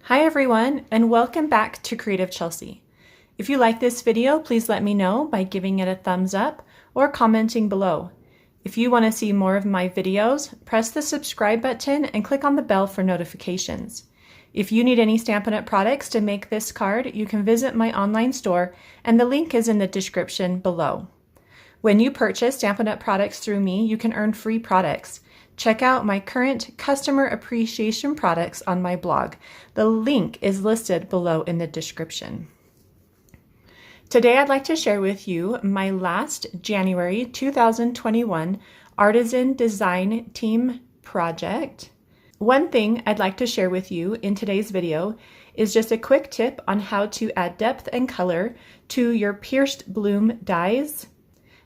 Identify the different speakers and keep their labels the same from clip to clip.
Speaker 1: Hi everyone, and welcome back to Creative Chelsea. If you like this video, please let me know by giving it a thumbs up or commenting below. If you want to see more of my videos, press the subscribe button and click on the bell for notifications. If you need any Stampin' Up! Products to make this card, you can visit my online store and the link is in the description below. When you purchase Stampin' Up! Products through me, you can earn free products. Check out my current customer appreciation products on my blog. The link is listed below in the description. Today I'd like to share with you my last January 2021 Artisan Design Team project. One thing I'd like to share with you in today's video is just a quick tip on how to add depth and color to your pierced bloom dies.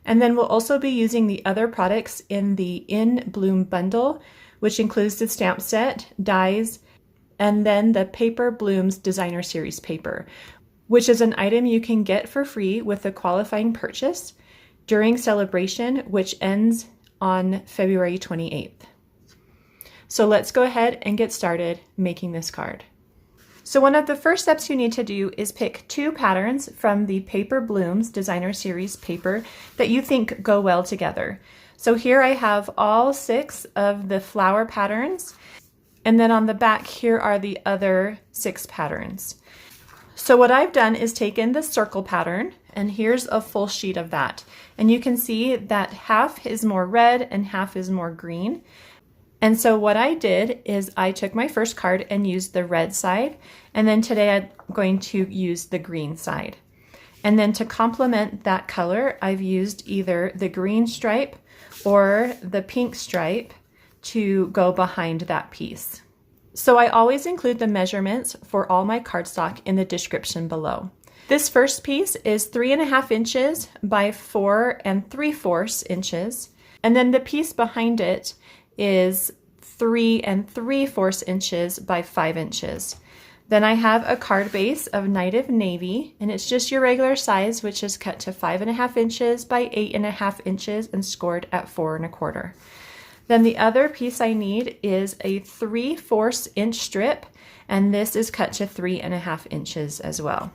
Speaker 1: And then we'll also be using the other products in the In Bloom bundle, which includes the stamp set, dies, and then the Paper Blooms Designer Series paper, which is an item you can get for free with a qualifying purchase during celebration, which ends on February 28th. So let's go ahead and get started making this card. So one of the first steps you need to do is pick two patterns from the Paper Blooms Designer Series paper that you think go well together. So here I have all 6 of the flower patterns, and then on the back here are the other 6 patterns. So what I've done is taken the circle pattern, and here's a full sheet of that. And you can see that half is more red and half is more green. And so what I did is I took my first card and used the red side, and then today I'm going to use the green side. And then to complement that color, I've used either the green stripe or the pink stripe to go behind that piece. So I always include the measurements for all my cardstock in the description below. This first piece is 3.5 inches by 4 3/4 inches, and then the piece behind it is 3 3/4 inches by 5 inches. Then I have a card base of Native Navy, and it's just your regular size, which is cut to 5.5 inches by 8.5 inches and scored at 4 1/4. Then the other piece I need is a 3/4 inch strip, and this is cut to 3.5 inches as well.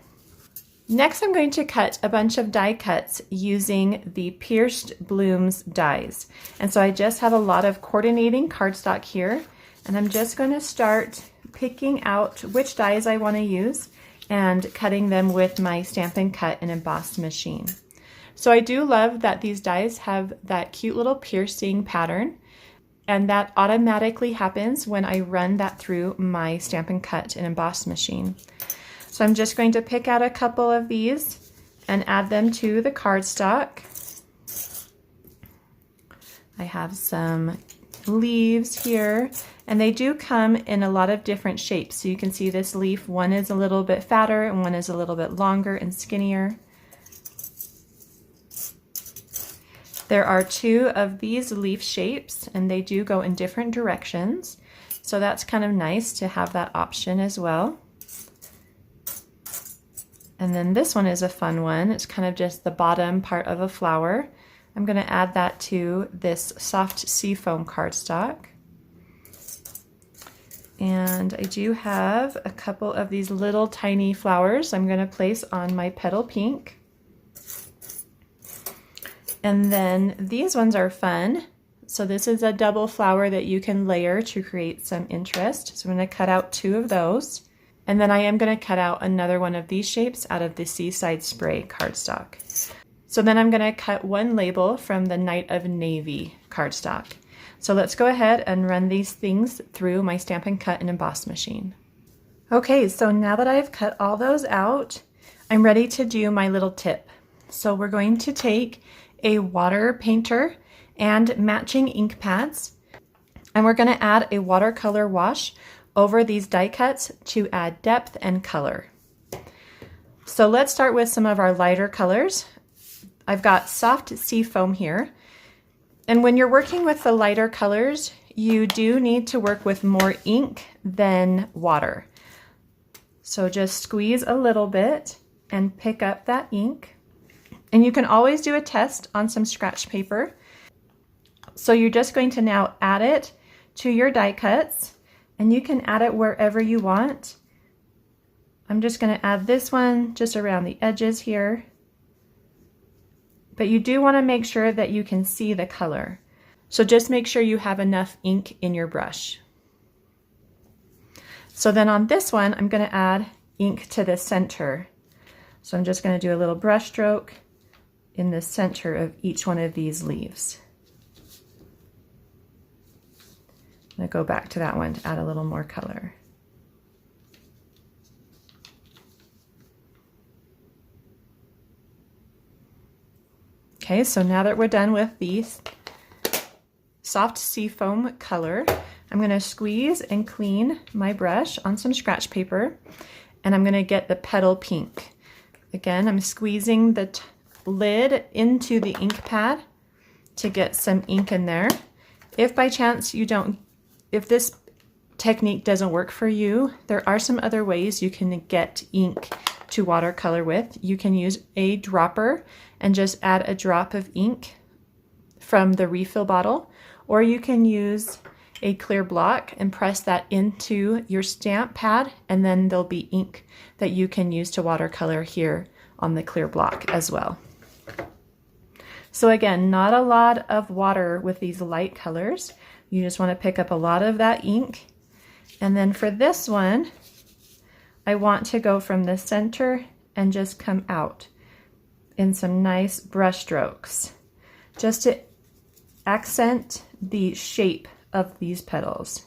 Speaker 1: Next, I'm going to cut a bunch of die cuts using the Pierced Blooms dies. And so I just have a lot of coordinating cardstock here, and I'm just going to start picking out which dies I want to use and cutting them with my Stampin' Cut and Emboss machine. So I do love that these dies have that cute little piercing pattern, and that automatically happens when I run that through my Stampin' Cut and Emboss machine. So I'm just going to pick out a couple of these and add them to the cardstock. I have some leaves here, and they do come in a lot of different shapes. So you can see this leaf, one is a little bit fatter and one is a little bit longer and skinnier. There are 2 of these leaf shapes, and they do go in different directions. So that's kind of nice to have that option as well. And then this one is a fun one. It's kind of just the bottom part of a flower. I'm going to add that to this soft seafoam cardstock. And I do have a couple of these little tiny flowers I'm going to place on my petal pink. And then these ones are fun. So this is a double flower that you can layer to create some interest. So I'm going to cut out 2 of those. And then I am going to cut out another one of these shapes out of the Seaside Spray cardstock. So then I'm going to cut one label from the Night of Navy cardstock. So let's go ahead and run these things through my Stampin' Cut and Emboss machine. Okay, so now that I've cut all those out, I'm ready to do my little tip. So we're going to take a water painter and matching ink pads, and we're going to add a watercolor wash over these die cuts to add depth and color. So let's start with some of our lighter colors. I've got soft seafoam here. And when you're working with the lighter colors, you do need to work with more ink than water. So just squeeze a little bit and pick up that ink. And you can always do a test on some scratch paper. So you're just going to now add it to your die cuts, and you can add it wherever you want. I'm just going to add this one just around the edges here. But you do want to make sure that you can see the color. So just make sure you have enough ink in your brush. So then on this one, I'm going to add ink to the center. So I'm just going to do a little brush stroke in the center of each one of these leaves. I'm going to go back to that one to add a little more color. Okay, so now that we're done with the soft seafoam color, I'm going to squeeze and clean my brush on some scratch paper, and I'm going to get the petal pink. Again, I'm squeezing the lid into the ink pad to get some ink in there. If by chance if this technique doesn't work for you, there are some other ways you can get ink to watercolor with. You can use a dropper and just add a drop of ink from the refill bottle, or you can use a clear block and press that into your stamp pad, and then there'll be ink that you can use to watercolor here on the clear block as well. So again, not a lot of water with these light colors. You just want to pick up a lot of that ink. And then for this one, I want to go from the center and just come out in some nice brush strokes, just to accent the shape of these petals.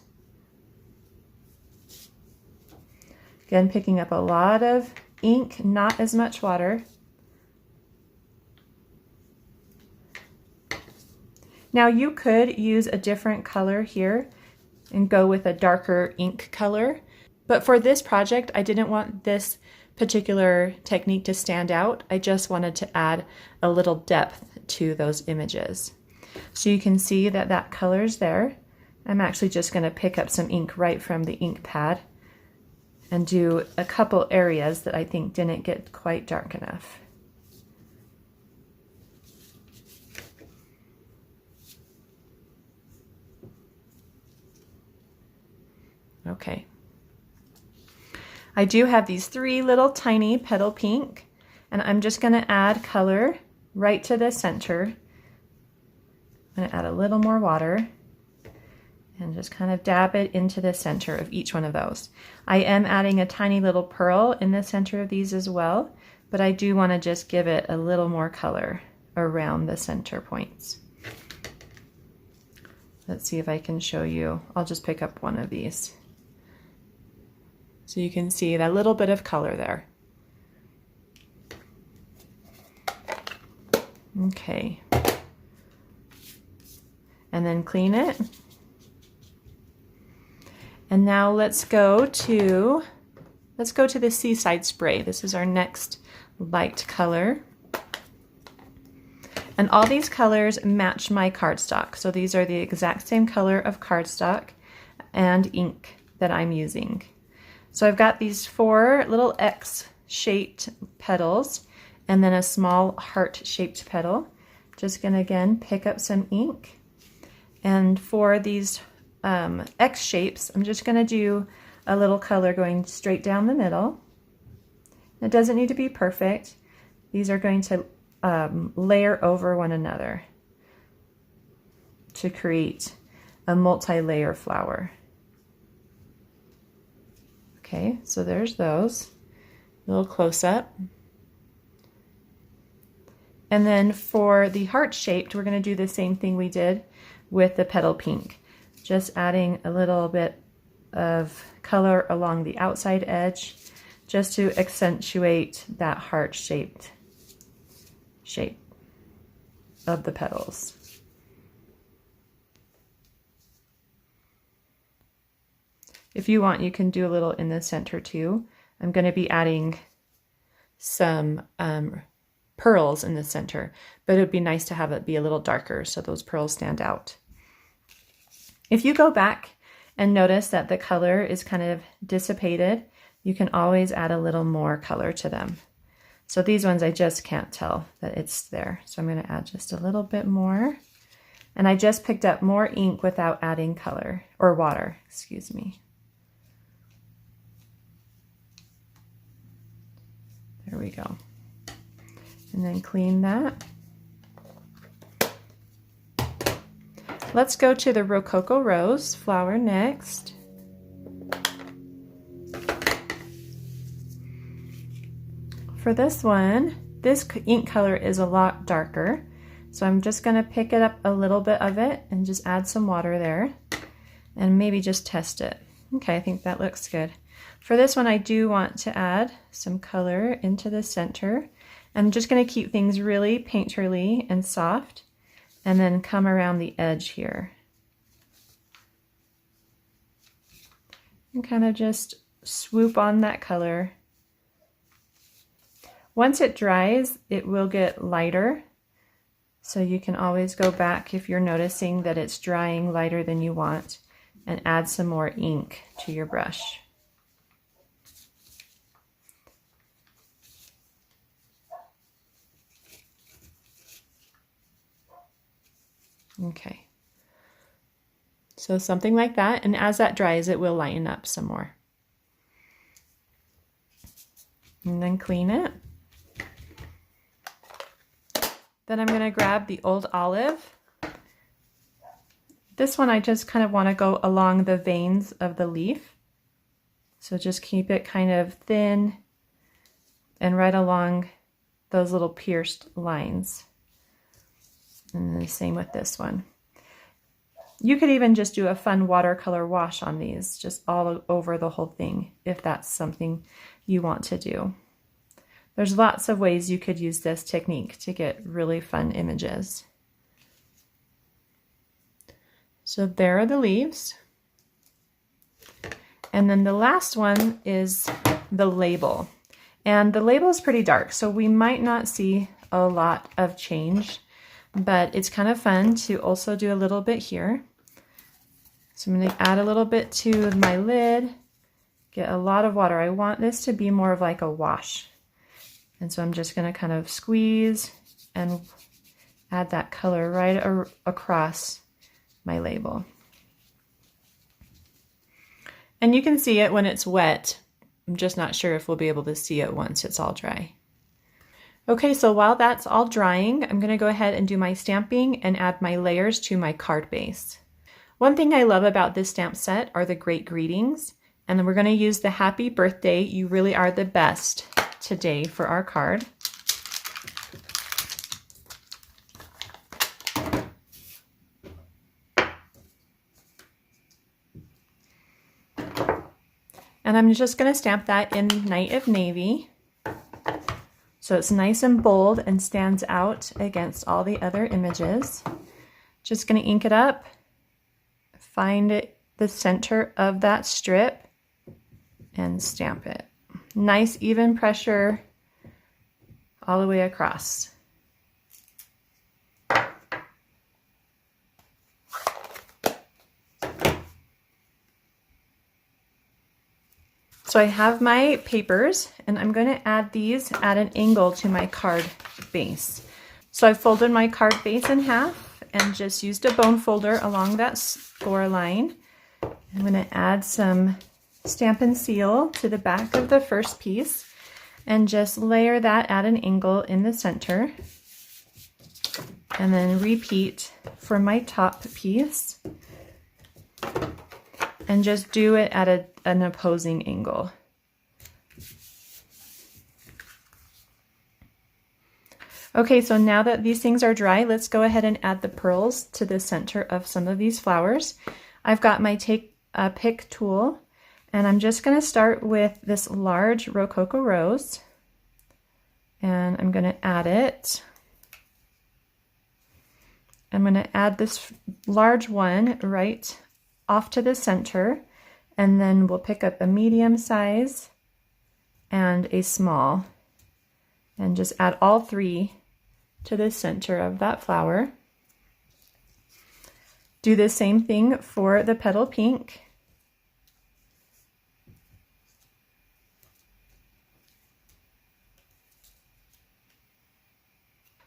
Speaker 1: Again, picking up a lot of ink, not as much water. Now you could use a different color here and go with a darker ink color, but for this project, I didn't want this particular technique to stand out. I just wanted to add a little depth to those images. So you can see that that color's there. I'm actually just going to pick up some ink right from the ink pad and do a couple areas that I think didn't get quite dark enough. Okay. I do have these 3 little tiny petal pink, and I'm just going to add color right to the center. I'm going to add a little more water and just kind of dab it into the center of each one of those. I am adding a tiny little pearl in the center of these as well, but I do want to just give it a little more color around the center points. Let's see if I can show you. I'll just pick up one of these. So you can see that little bit of color there. Okay. And then clean it. And now let's go to the Seaside Spray. This is our next light color. And all these colors match my cardstock. So these are the exact same color of cardstock and ink that I'm using. So I've got these 4 little X-shaped petals and then a small heart-shaped petal. Just gonna again pick up some ink. And for these X shapes, I'm just gonna do a little color going straight down the middle. It doesn't need to be perfect. These are going to layer over one another to create a multi-layer flower. Okay, so there's those. A little close-up. And then for the heart-shaped, we're going to do the same thing we did with the petal pink. Just adding a little bit of color along the outside edge just to accentuate that heart-shaped shape of the petals. If you want, you can do a little in the center too. I'm going to be adding some pearls in the center, but it would be nice to have it be a little darker so those pearls stand out. If you go back and notice that the color is kind of dissipated, you can always add a little more color to them. So these ones I just can't tell that it's there. So I'm going to add just a little bit more. And I just picked up more ink without adding color, or water, excuse me. There we go. And then clean that. Let's go to the Rococo Rose flower next. For this one, this ink color is a lot darker, so I'm just going to pick it up a little bit of it and just add some water there and maybe just test it. Okay, I think that looks good. For this one, I do want to add some color into the center. I'm just going to keep things really painterly and soft and then come around the edge here. And kind of just swoop on that color. Once it dries, it will get lighter. So you can always go back if you're noticing that it's drying lighter than you want and add some more ink to your brush. Okay. So something like that, and as that dries, it will lighten up some more. And then clean it. Then I'm going to grab the Old Olive. This one I just kind of want to go along the veins of the leaf. So just keep it kind of thin and right along those little pierced lines. And the same with this one. You could even just do a fun watercolor wash on these, just all over the whole thing, if that's something you want to do. There's lots of ways you could use this technique to get really fun images. So there are the leaves. And then the last one is the label. And the label is pretty dark, so we might not see a lot of change, but it's kind of fun to also do a little bit here. So I'm going to add a little bit to my lid, get a lot of water. I want this to be more of like a wash. And so I'm just going to kind of squeeze and add that color right across my label. And you can see it when it's wet. I'm just not sure if we'll be able to see it once it's all dry. Okay, so while that's all drying, I'm going to go ahead and do my stamping and add my layers to my card base. One thing I love about this stamp set are the great greetings, and then we're going to use the happy birthday, you really are the best today for our card. And I'm just going to stamp that in Night of Navy. So it's nice and bold and stands out against all the other images. Just going to ink it up, find the center of that strip, and stamp it. Nice even pressure all the way across. So I have my papers, and I'm going to add these at an angle to my card base. So I folded my card base in half and just used a bone folder along that score line. I'm going to add some Stampin' Seal to the back of the first piece and just layer that at an angle in the center. And then repeat for my top piece. And just do it at an opposing angle. Okay, so now that these things are dry, let's go ahead and add the pearls to the center of some of these flowers. I've got my pick tool, and I'm just going to start with this large Rococo Rose, and I'm going to add it. I'm going to add this large one right off to the center, and then we'll pick up a medium size and a small and just add all three to the center of that flower. Do the same thing for the petal pink.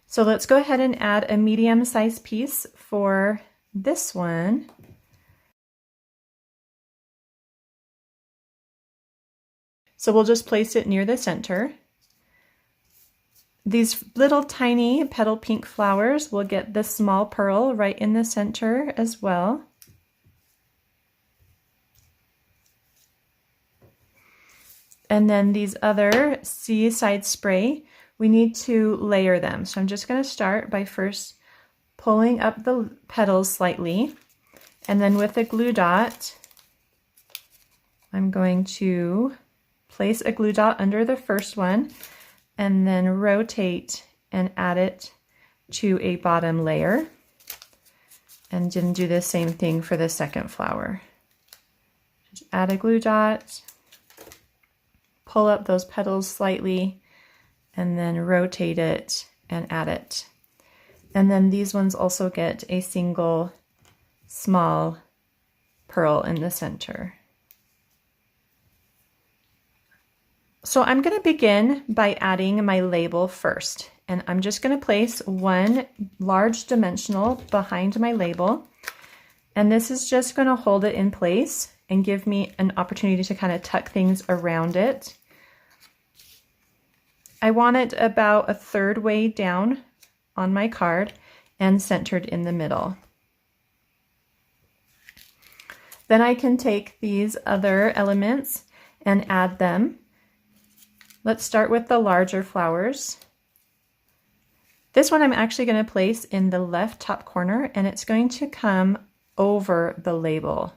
Speaker 1: So let's go ahead and add a medium size piece for this one. So we'll just place it near the center. These little tiny petal pink flowers will get the small pearl right in the center as well. And then these other seaside spray, we need to layer them. So I'm just going to start by first pulling up the petals slightly. And then with a glue dot, I'm going to place a glue dot under the first one and then rotate and add it to a bottom layer. And then do the same thing for the second flower. Just add a glue dot, pull up those petals slightly, and then rotate it and add it. And then these ones also get a single small pearl in the center. So I'm going to begin by adding my label first, and I'm just going to place one large dimensional behind my label, and this is just going to hold it in place and give me an opportunity to kind of tuck things around it. I want it about a third way down on my card and centered in the middle. Then I can take these other elements and add them. Let's start with the larger flowers. This one I'm actually going to place in the left top corner, and it's going to come over the label.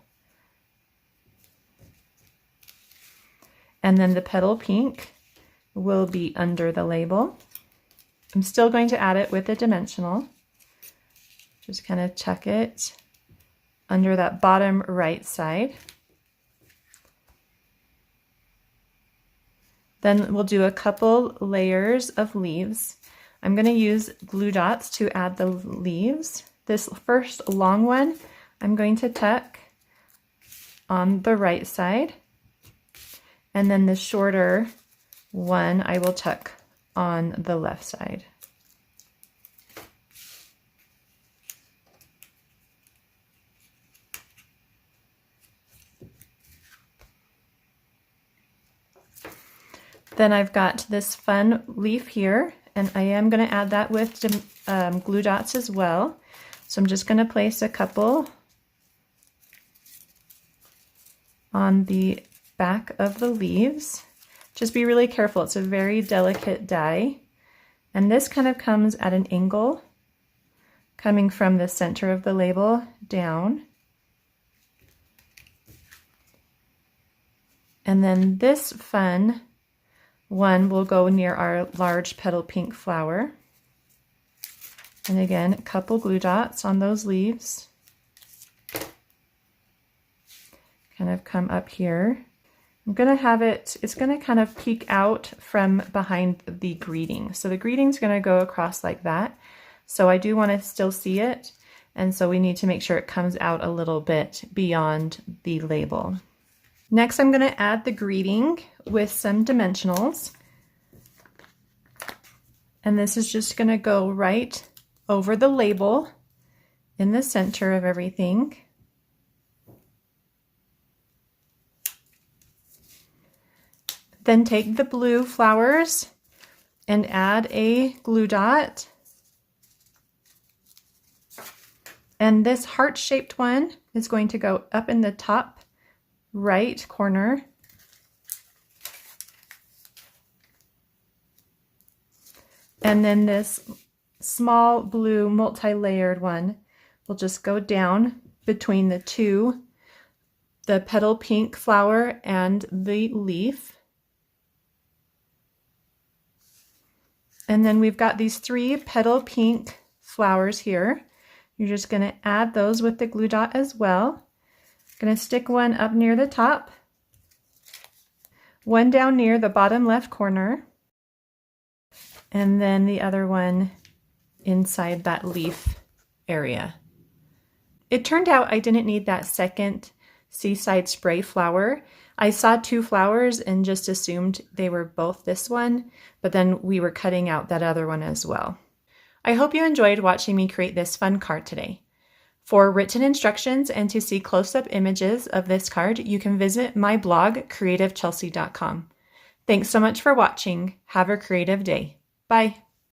Speaker 1: And then the petal pink will be under the label. I'm still going to add it with a dimensional. Just kind of tuck it under that bottom right side. Then we'll do a couple layers of leaves. I'm going to use glue dots to add the leaves. This first long one, I'm going to tuck on the right side. And then the shorter one, I will tuck on the left side. Then I've got this fun leaf here, and I am going to add that with glue dots as well. So I'm just going to place a couple on the back of the leaves. Just be really careful, it's a very delicate die. And this kind of comes at an angle, coming from the center of the label down. And then this fun one will go near our large petal pink flower. And again, a couple glue dots on those leaves. Kind of come up here. I'm going to have it, it's going to kind of peek out from behind the greeting. So the greeting's going to go across like that. So I do want to still see it. And so we need to make sure it comes out a little bit beyond the label. Next, I'm going to add the greeting with some dimensionals. And this is just going to go right over the label in the center of everything. Then take the blue flowers and add a glue dot. And this heart-shaped one is going to go up in the top right corner. And then this small blue multi-layered one will just go down between the two, the petal pink flower and the leaf. And then we've got these 3 petal pink flowers here. You're just going to add those with the glue dot as well. Going to stick one up near the top, one down near the bottom left corner, and then the other one inside that leaf area. It turned out I didn't need that second seaside spray flower. I saw 2 flowers and just assumed they were both this one, but then we were cutting out that other one as well. I hope you enjoyed watching me create this fun card today. For written instructions and to see close-up images of this card, you can visit my blog, creativechelsea.com. Thanks so much for watching. Have a creative day. Bye.